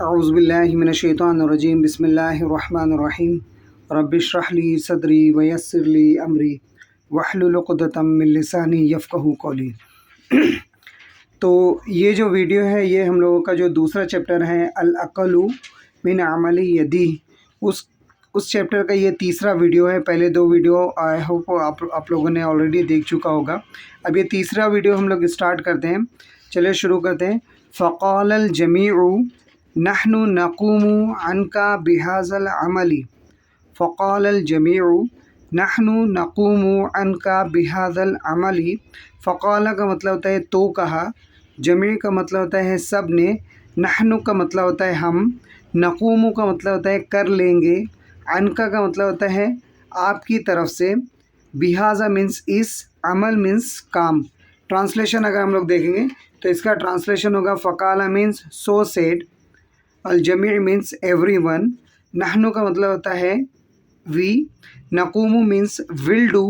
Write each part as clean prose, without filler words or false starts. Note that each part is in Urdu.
اعوذ باللہ من الشیطان الرجیم بسم اللہ الرحمن الرحیم رب اشرح لی صدری ویسر لی امری واحلل عقدۃ من لسانی یفقہوا قولی۔ تو یہ جو ویڈیو ہے یہ ہم لوگوں کا جو دوسرا چیپٹر ہے العقل من عمل یدی، اس چیپٹر کا یہ تیسرا ویڈیو ہے۔ پہلے دو ویڈیو آئی ہوپ آپ لوگوں نے آلریڈی دیکھ چکا ہوگا۔ اب یہ تیسرا ویڈیو ہم لوگ اسٹارٹ کرتے ہیں، چلے شروع کرتے ہیں۔ فقال الجمیع نحن نقوم عنك بهذا العمل۔ فقال الجمیع نحن نقوم عنك بهذا العمل۔ فقال کا مطلب ہوتا ہے تو کہا، جمیع کا مطلب ہوتا ہے سب نے، نحن کا مطلب ہوتا ہے ہم، نقوم کا مطلب ہوتا ہے کر لیں گے، عنک کا مطلب ہوتا ہے آپ کی طرف سے، بہذا مینس اس، عمل مینس کام۔ ٹرانسلیشن اگر ہم لوگ دیکھیں گے تو اس کا ٹرانسلیشن ہوگا فقال مینس سو سیڈ، الجمیع مینس ایوری ون، نحن کا مطلب ہوتا ہے وی، نقوم مینس ول ڈو،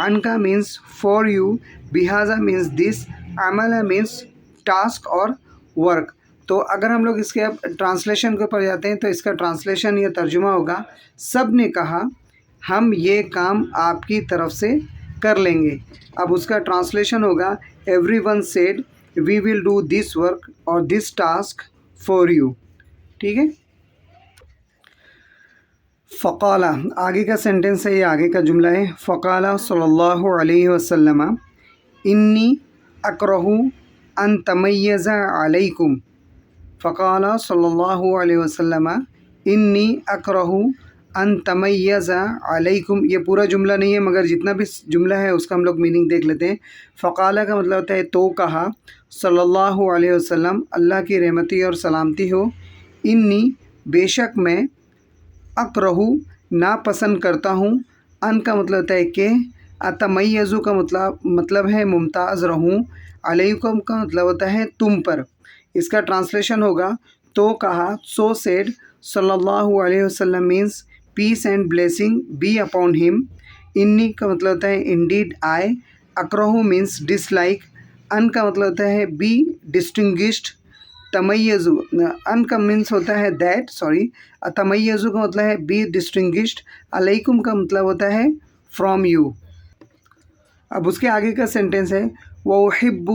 عنکا مینس فار یو، بہذا مینس دس، عمل مینس ٹاسک اور ورک۔ تو اگر ہم لوگ اس کے اب ٹرانسلیشن کے اوپر جاتے ہیں تو اس کا ٹرانسلیشن یا ترجمہ ہوگا سب نے کہا ہم یہ کام آپ کی طرف سے کر لیں گے۔ اب اس کا ٹرانسلیشن ہوگا everyone said we will do this work اور دس ٹاسک فار یو، ٹھیک ہے۔ فقال آگے کا سینٹنس ہے، یہ آگے کا جملہ ہے۔ فقال صلی اللہ علیہ وسلم انی اکرہ ان تمیز علیکم۔ فقال صلی اللہ علیہ وسلم انی اکرہ ان تمیز علیکم۔ یہ پورا جملہ نہیں ہے مگر جتنا بھی جملہ ہے اس کا ہم لوگ میننگ دیکھ لیتے ہیں۔ فقال کا مطلب ہوتا ہے تو کہا، صلی اللہ علیہ وسلم اللہ کی رحمتی اور سلامتی ہو، انی بے شک میں، اکرہ ناپسند کرتا ہوں، ان کا مطلب ہوتا ہے کہ، اتمیزو کا مطلب ہے ممتاز رہوں، علیکم کا مطلب ہوتا ہے تم پر۔ اس کا ٹرانسلیشن ہوگا تو کہا، سو سیڈ صلی اللہ علیہ وسلم means peace and blessing be upon him. انی کا مطلب ہوتا ہے انڈیڈ آئی، اکرہ مینس ڈس لائک، ان کا مطلب ہوتا ہے بی ڈسٹنگشڈ، تمیزو ان کا مینس ہوتا ہے دیٹ، تمیزو کا مطلب ہے بی ڈسٹنگشڈ، علیکم کا مطلب ہوتا ہے فرام یو۔ اب اس کے آگے کا سینٹنس ہے وَأُحِبُّ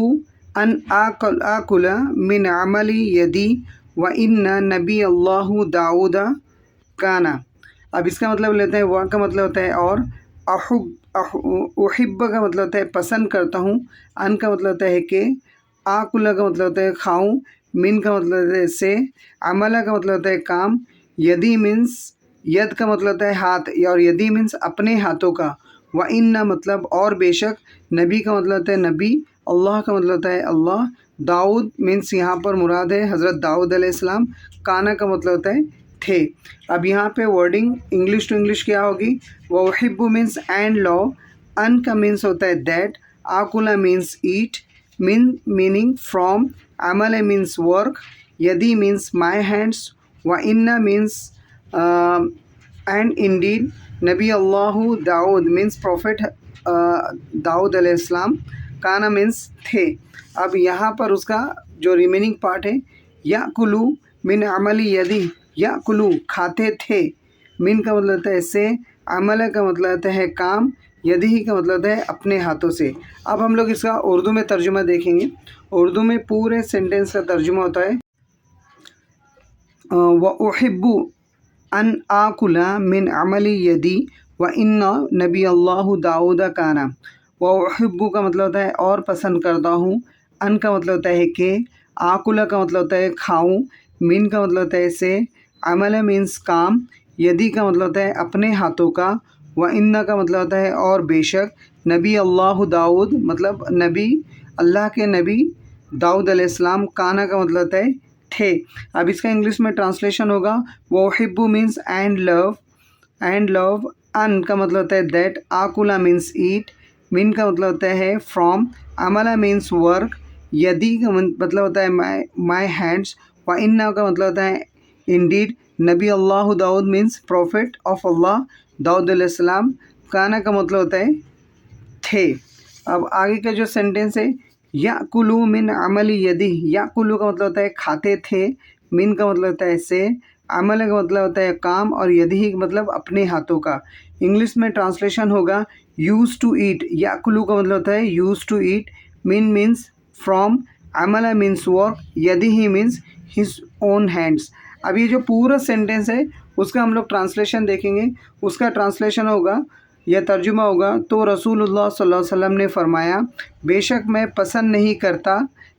أَنْ آكُلَ مِنْ عَمَلِ يَدِي وَإِنَّ نَبِيَّ اللَّهُ داؤد كَانَ۔ اب اس کا مطلب لیتے ہیں، وہ کا مطلب ہوتا ہے اور، احب کا مطلب ہوتا ہے پسند کرتا ہوں، ان کا مطلب ہوتا ہے کہ، آکل کا مطلب ہوتا ہے کھاؤں، من کا مطلب ہوتا ہے سے، عملہ کا مطلب ہوتا ہے کام، یدی مینس ید کا مطلب ہوتا ہے ہاتھ، اور یدی مینس اپنے ہاتھوں کا، وَإِنَّ مطلب اور بے شک، نبی کا مطلب ہوتا ہے نبی، اللہ کا مطلب ہوتا ہے اللہ، داؤد مینس یہاں پر مراد ہے حضرت داؤد علیہ السلام، کانا کا مطلب ہوتا ہے تھے۔ اب یہاں پہ ورڈنگ انگلش ٹو انگلش کیا ہوگی، وَأُحِبُّ مینس اینڈ لو، ان کا مینس ہوتا ہے دیٹ، آکلا مینس ایٹ، میننگ فرام، عمل مینس ورک، یدی مینس مائی ہینڈس، وَإِنَّ مینس اینڈ انڈیڈ، نبی اللہ داؤد مینس پروفٹ داؤد علیہ السلام، کانا مینس تھے۔ اب یہاں پر اس کا جو ریمیننگ پارٹ ہے، یأکلو من عمل یدی، یأکلو کھاتے تھے، من کا مطلب ہوتا ہے سے، عمل کا مطلب ہوتا ہے کام، یدی کا مطلب ہوتا ہے اپنے ہاتھوں سے۔ اب ہم لوگ اس کا اردو میں ترجمہ دیکھیں گے۔ اردو میں پورے سینٹنس کا ترجمہ ہوتا ہے وَأُحِبُّ أَنْ آكُلَ مِنْ عَمَلِ يَدِي وَإِنَّ نَبِيَّ اللَّهُ داؤد كَانَ۔ وَأُحِبُّ کا مطلب ہوتا ہے اور پسند کرتا ہوں، ان کا مطلب ہوتا ہے کہ، آکل کا مطلب ہوتا ہے کھاؤں، من کا مطلب ہوتا ہے سے، عمل مینس کام، یدی کا مطلب ہوتا ہے اپنے ہاتھوں کا، وَإِنَّ کا مطلب ہوتا ہے اور بے شک، نبی اللہ داؤد مطلب نبی، اللہ کے نبی داؤد علیہ السلام، کانا کا مطلب ہوتا ہے تھے۔ اب اس کا انگلش میں ٹرانسلیشن ہوگا وَأُحِبُّ مینس اینڈ لو، ان کا مطلب ہوتا ہے دیٹ، آکلا مینس ایٹ، من کا مطلب ہوتا ہے فرام، عملہ مینس ورک، یدی کا مطلب ہوتا ہے مائی ہینڈس، وَإِنَّ کا مطلب ہوتا ہے انڈیڈ، نبی اللہ داؤد مینس پروفٹ آف اللہ داؤد علیہ السلام، کانا کا مطلب ہوتا ہے تھے۔ اب آگے کا جو سینٹنس ہے، یأکلو من عمل یدی، یأکلو کا مطلب ہوتا ہے کھاتے تھے، من کا مطلب ہوتا ہے سے، عمل کا مطلب ہوتا ہے کام، اور یدہی کا مطلب اپنے ہاتھوں کا۔ انگلش میں ٹرانسلیشن ہوگا یوز ٹو ایٹ، یاکلو کا مطلب ہوتا ہے یوز ٹو ایٹ، من مینس فرام، عمل مینس ورک، یدہی مینس ہز اون ہینڈس۔ اب یہ جو پورا سینٹینس ہے اس کا ہم لوگ ٹرانسلیشن دیکھیں گے۔ اس کا ٹرانسلیشن ہوگا یا ترجمہ ہوگا، تو رسول اللہ صلی اللہ علیہ وسلم نے فرمایا، بے شک میں پسند نہیں کرتا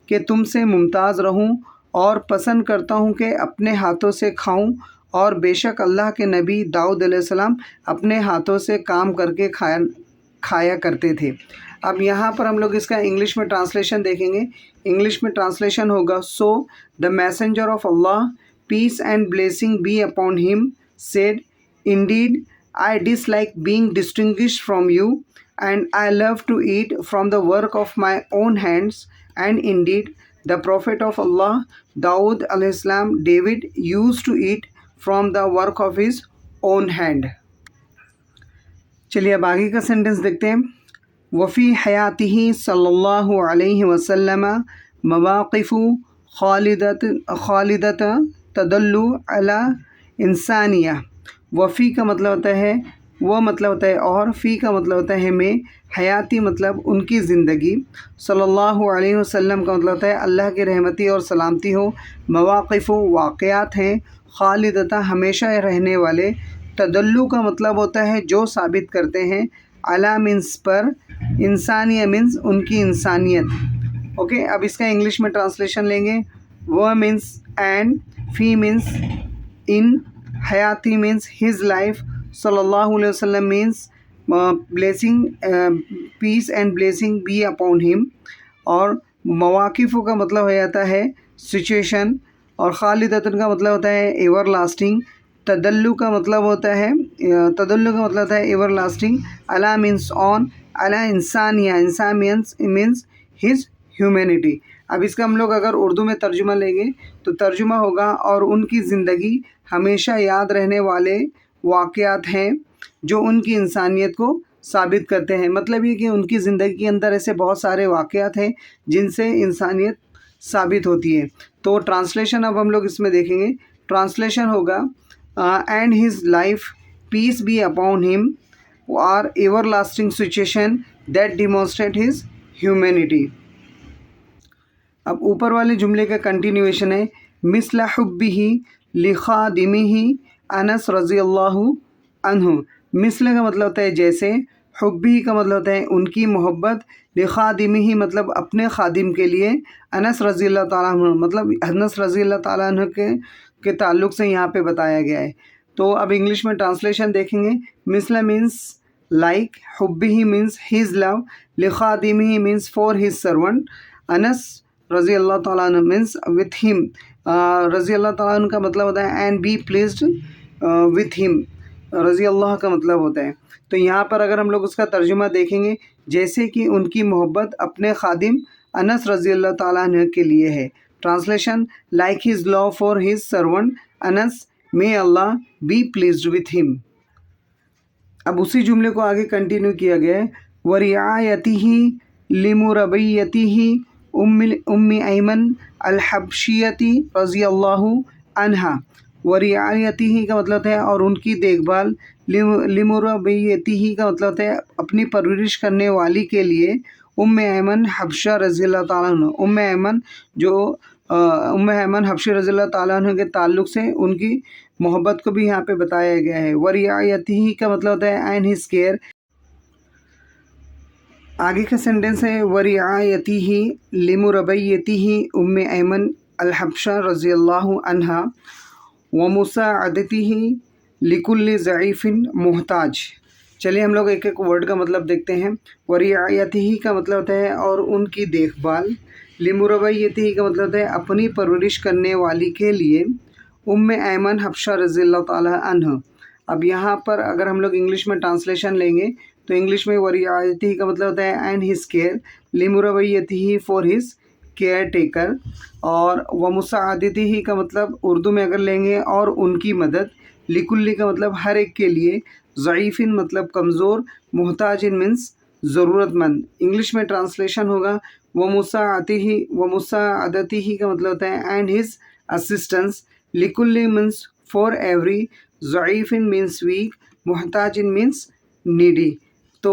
کہ تم سے ممتاز رہوں، اور پسند کرتا ہوں کہ اپنے ہاتھوں سے کھاؤں، اور بے شک اللہ کے نبی داؤد علیہ السلام اپنے ہاتھوں سے کام کر کے کھایا کرتے تھے۔ اب یہاں پر ہم لوگ اس کا انگلش میں ٹرانسلیشن دیکھیں گے۔ انگلش میں ٹرانسلیشن ہوگا، so the messenger of Allah peace and blessing be upon him said, indeed I dislike being distinguished from you, and I love to eat from the work of my own hands, and indeed the prophet of Allah Daud alayhi salam David used to eat from the work of his own hand۔ چلیے اب آگے کا سینٹنس دیکھتے ہیں۔ وفی حیاتہ صلی اللہ علیہ وسلم مواقف خالدت تدل علی انسانیہ۔ وفی کا مطلب ہوتا ہے وہ، مطلب ہوتا ہے اور، فی کا مطلب ہوتا ہے میں، حیاتی مطلب ان کی زندگی، صلی اللہ علیہ وسلم کا مطلب ہوتا ہے اللہ کی رحمتی اور سلامتی ہو، مواقف واقعات ہیں، خالدتہ ہمیشہ رہنے والے، تدلو کا مطلب ہوتا ہے جو ثابت کرتے ہیں، علی مینس پر، انسانیہ مینس ان کی انسانیت۔ اوکے، اب اس کا انگلش میں ٹرانسلیشن لیں گے۔ وہ مینس اینڈ، فی مینس ان، حیاتی مینس ہز لائف، صلی اللہ علیہ وسلم means blessing, peace and blessing be upon him, اور مواقف کا مطلب ہو جاتا ہے سچویشن، اور خالدتن کا مطلب ہوتا ہے ایور لاسٹنگ، تدلو کا مطلب ہوتا ہے ایور لاسٹنگ، علی مینس آن، علی انسانیہ، انسان مینس ہز ہیومینٹی۔ اب اس کا ہم لوگ اگر اردو میں ترجمہ لیں گے تو ترجمہ ہوگا، اور ان کی زندگی ہمیشہ یاد رہنے والے واقعات ہیں جو ان کی انسانیت کو ثابت کرتے ہیں۔ مطلب یہ کہ ان کی زندگی کے اندر ایسے بہت سارے واقعات ہیں جن سے انسانیت ثابت ہوتی ہے۔ تو ٹرانسلیشن اب ہم لوگ اس میں دیکھیں گے۔ ٹرانسلیشن ہوگا and his life peace be upon him are everlasting situation that demonstrate his humanity. اب اوپر والے جملے کا کنٹینیویشن ہے، مثل حبہ لخادمہ انس رضی اللہ عنہ۔ مثل کا مطلب ہوتا ہے جیسے، حبی کا مطلب ہوتا ہے ان کی محبت، لخادمہ مطلب اپنے خادم کے لیے، انس رضی اللہ تعالیٰ عنہ مطلب انس رضی اللہ تعالیٰ عنہ کے تعلق سے یہاں پہ بتایا گیا ہے۔ تو اب انگلش میں ٹرانسلیشن دیکھیں گے۔ مثل مینس لائک، حبہ مینس ہز لو، لخادمہ means for his servant, Anas رضی اللہ تعالیٰ عنہ مینس وتھ ہم، رضی اللہ تعالیٰ عنہ کا مطلب ہوتا ہے اینڈ بی پلیزڈ وتھ ہم، رضی اللہ کا مطلب ہوتا ہے۔ تو یہاں پر اگر ہم لوگ اس کا ترجمہ دیکھیں گے، جیسے کہ ان کی محبت اپنے خادم انس رضی اللہ تعالیٰ عنہ کے لیے ہے۔ Translation, like his love for his servant Anas, may Allah be pleased with him. اب اسی جملے کو آگے کنٹینیو کیا گیا ہے، وَرِعَایَتِهِ لِمُرَبِّیَتِهِ ام ایمن الحبشیتی رضی اللہ عنہا۔ وَرِعَایَتِهِ کا مطلب ہے اور ان کی دیکھ بھال، لِمُرَبِّیَتِهِ کا مطلب ہے اپنی پرورش کرنے والی کے لیے، ام ایمن حبشہ رضی اللہ تعالیٰ عنہ، ام ایمن حبشی رضی اللہ تعالیٰ عنہ کے تعلق سے ان کی محبت کو بھی یہاں پہ بتایا گیا ہے۔ وَرِعَایَتِهِ کا مطلب ہوتا ہے اینڈ ہز کیئر۔ آگے کا سینٹنس ہے، وَرِعَایَتِهِ لِمُرَبِّیَتِهِ ام ایمن الحبشہ رضی اللہ عنہا وَمُسَاعَدَتِهِ لِكُلِّ ضعیف محتاج۔ چلیے ہم لوگ ایک ایک ورڈ کا مطلب دیکھتے ہیں۔ وَرِعَایَتِهِ کا مطلب ہوتا ہے اور ان کی دیکھ بھال، لِمُرَبِّیَتِهِ کا مطلب ہے اپنی پرورش کرنے والی کے لیے، ام ایمن حبشہ رضی اللہ تعالیٰ عنہ۔ اب یہاں پر اگر ہم لوگ انگلش میں ٹرانسلیشن لیں گے تو انگلش میں وَرِعَایَتِهِ کا مطلب ہوتا ہے اینڈ ہز کیئر، لِمُرَبِّیَتِهِ فار ہز کیئر ٹیکر، اور وَمُسَاعَدَتِهِ کا مطلب اردو میں اگر لیں گے اور ان کی مدد، لِكُلِّ کا مطلب ہر ایک کے لیے، ضعیف مطلب کمزور، محتاج مینس ضرورت مند۔ انگلش میں ٹرانسلیشن ہوگا وَمُسَاعَدَتِهِ کا مطلب ہوتا ہے and his assistance, likulli means for every, ضعیفin means weak, محتاجin means needy. تو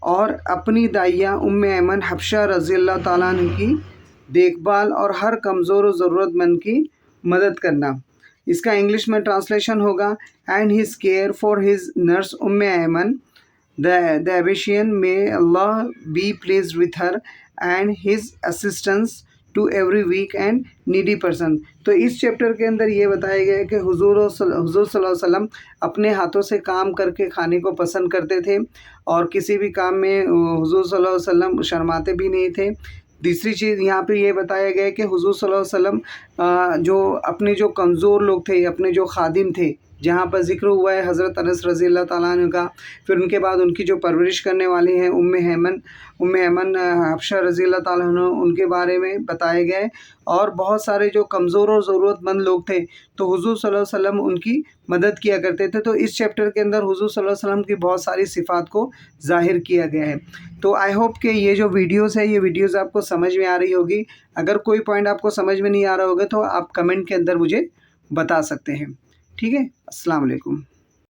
اور اپنی دائیہ ام ایمن حبشہ رضی اللہ تعالیٰ عنہ کی دیکھ بھال اور ہر کمزور و ضرورت مند کی مدد کرنا. اس کا انگلش میں ٹرانسلیشن ہوگا and his care for his nurse ام Aiman the Abessian, may Allah be pleased with her, and his assistance to every weak and needy person. تو اس چیپٹر کے اندر یہ بتایا گیا ہے کہ حضور صلی اللہ علیہ وسلم اپنے ہاتھوں سے کام کر کے کھانے کو پسند کرتے تھے اور کسی بھی کام میں حضور صلی اللہ علیہ وسلم شرماتے بھی نہیں تھے. تیسری چیز یہاں پہ یہ بتایا گیا ہے کہ حضور صلی اللہ علیہ وسلم جو اپنے جو کمزور لوگ تھے، اپنے جو خادم تھے، جہاں پر ذکر ہوا ہے حضرت انس رضی اللہ تعالیٰ عنہ کا، پھر ان کے بعد ان کی جو پرورش کرنے والی ہیں ام ایمن حبشہ رضی اللہ تعالیٰ عنہ، ان کے بارے میں بتایا گیا ہے. اور بہت سارے جو کمزور اور ضرورت مند لوگ تھے تو حضور صلی اللہ علیہ وسلم ان کی مدد کیا کرتے تھے. تو اس چیپٹر کے اندر حضور صلی اللہ علیہ وسلم کی بہت ساری صفات کو ظاہر کیا گیا ہے. تو آئی ہوپ کہ یہ جو ویڈیوز ہے، یہ ویڈیوز آپ کو سمجھ میں آ رہی ہوگی. اگر کوئی پوائنٹ آپ کو سمجھ میں نہیں آ رہا ہوگا تو آپ کمنٹ کے اندر مجھے بتا سکتے ہیں. ٹھیک ہے. السلام علیکم.